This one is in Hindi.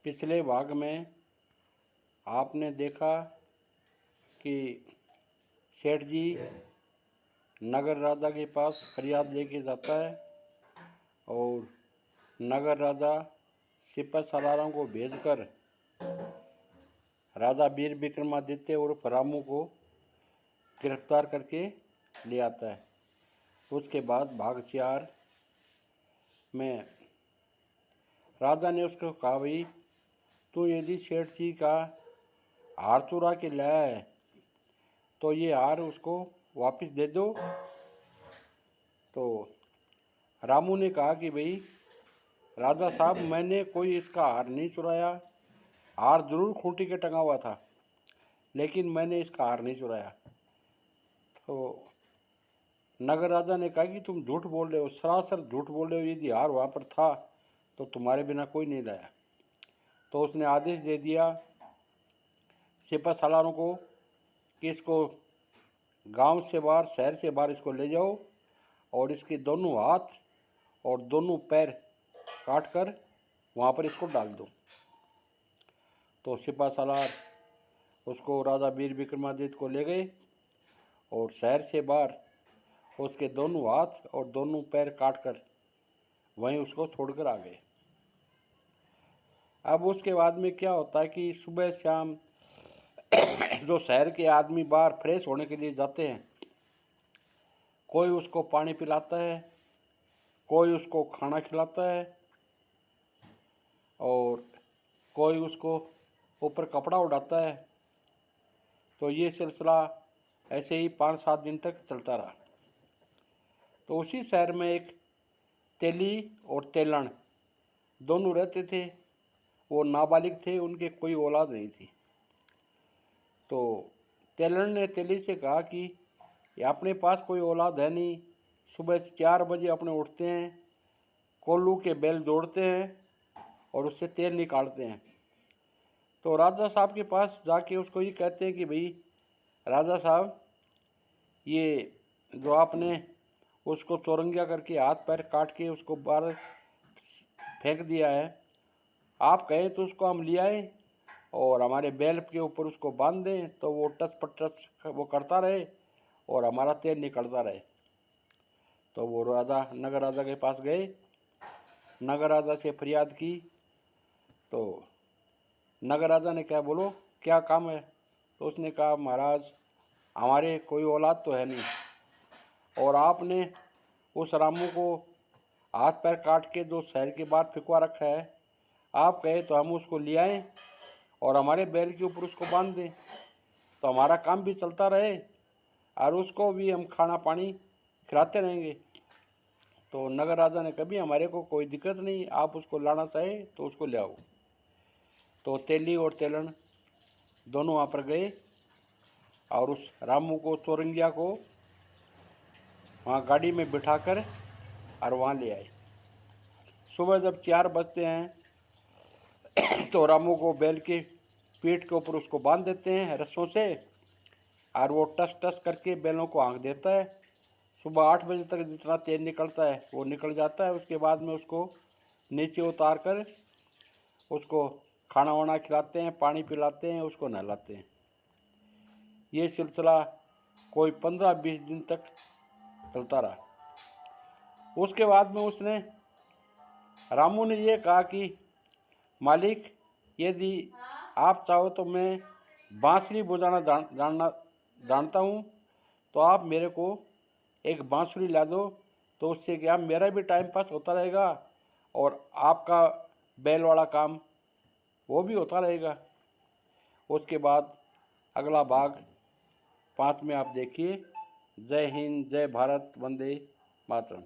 पिछले भाग में आपने देखा कि सेठ जी नगर राजा के पास फरियाद लेके जाता है और नगर राजा सिपह सलारों को भेजकर राजा वीर विक्रमादित्य उर्फ रामू को गिरफ्तार करके ले आता है। उसके बाद भाग 4 में राजा ने उसको कहा, भाई तू यदि सेठ जी का हार चुरा के लाया है तो ये हार उसको वापस दे दो। तो रामू ने कहा कि भाई राजा साहब, मैंने कोई इसका हार नहीं चुराया, हार जरूर खूंटी के टंगा हुआ था लेकिन मैंने इसका हार नहीं चुराया। तो नगर राजा ने कहा कि तुम झूठ बोल रहे हो, सरासर झूठ बोल रहे हो, यदि हार वहाँ पर था तो तुम्हारे बिना कोई नहीं लाया। तो उसने आदेश दे दिया सिपह सालारों को कि इसको गांव से बाहर, शहर से बाहर इसको ले जाओ और इसके दोनों हाथ और दोनों पैर काट कर वहाँ पर इसको डाल दो। तो सिपह सालार उसको राजा वीर विक्रमादित्य को ले गए और शहर से बाहर उसके दोनों हाथ और दोनों पैर काट कर वहीं उसको छोड़कर आ गए। अब उसके बाद में क्या होता है कि सुबह शाम जो शहर के आदमी बाहर फ्रेश होने के लिए जाते हैं, कोई उसको पानी पिलाता है, कोई उसको खाना खिलाता है और कोई उसको ऊपर कपड़ा उड़ाता है। तो ये सिलसिला ऐसे ही 5-7 दिन तक चलता रहा। तो उसी शहर में एक तेली और तेलण दोनों रहते थे। वो नाबालिग थे, उनके कोई औलाद नहीं थी। तो तेलण ने तेली से कहा कि अपने पास कोई औलाद है नहीं, सुबह 4 बजे अपने उठते हैं, कोल्लू के बैल जोड़ते हैं और उससे तेल निकालते हैं। तो राजा साहब के पास जाके उसको ये कहते हैं कि भाई राजा साहब, ये जो आपने उसको चौरंगिया करके हाथ पैर काट के उसको बाहर फेंक दिया है, आप कहें तो उसको हम ले आए और हमारे बैल के ऊपर उसको बांध दें तो वो टच पटच वो करता रहे और हमारा तेल निकलता रहे। तो वो राजा नगर राजा के पास गए, नगर राजा से फरियाद की। तो नगर राजा ने कहा, बोलो क्या काम है। तो उसने कहा, महाराज हमारे कोई औलाद तो है नहीं और आपने उस रामू को हाथ पैर काट के जो शहर के बाहर फिकवा रखा है, आप कहे तो हम उसको ले आएँ और हमारे बैल के ऊपर उसको बांध दें तो हमारा काम भी चलता रहे और उसको भी हम खाना पानी खिलाते रहेंगे। तो नगर राजा ने कभी हमारे को कोई दिक्कत नहीं, आप उसको लाना चाहे तो उसको ले आओ। तो तेली और तेलन दोनों वहाँ पर गए और उस रामू को, चौरंगिया को वहाँ गाड़ी में बिठाकर और वहाँ ले आए। सुबह जब 4 बजते हैं तो रामू को बैल के पीठ के ऊपर उसको बांध देते हैं रस्सों से और वो टस टस करके बैलों को हाँक देता है। सुबह 8 बजे तक जितना तेल निकलता है वो निकल जाता है। उसके बाद में उसको नीचे उतार कर उसको खाना वाना खिलाते हैं, पानी पिलाते हैं, उसको नहलाते हैं। ये सिलसिला कोई 15-20 दिन तक चलता रहा। उसके बाद में उसने रामू ने ये कहा कि मालिक, यदि आप चाहो तो मैं बांसुरी बजाना जानता हूँ, तो आप मेरे को एक बांसुरी ला दो, तो उससे क्या मेरा भी टाइम पास होता रहेगा और आपका बैल वाला काम वो भी होता रहेगा। उसके बाद अगला भाग 5 में आप देखिए। जय हिंद, जय भारत, वंदे मातरम।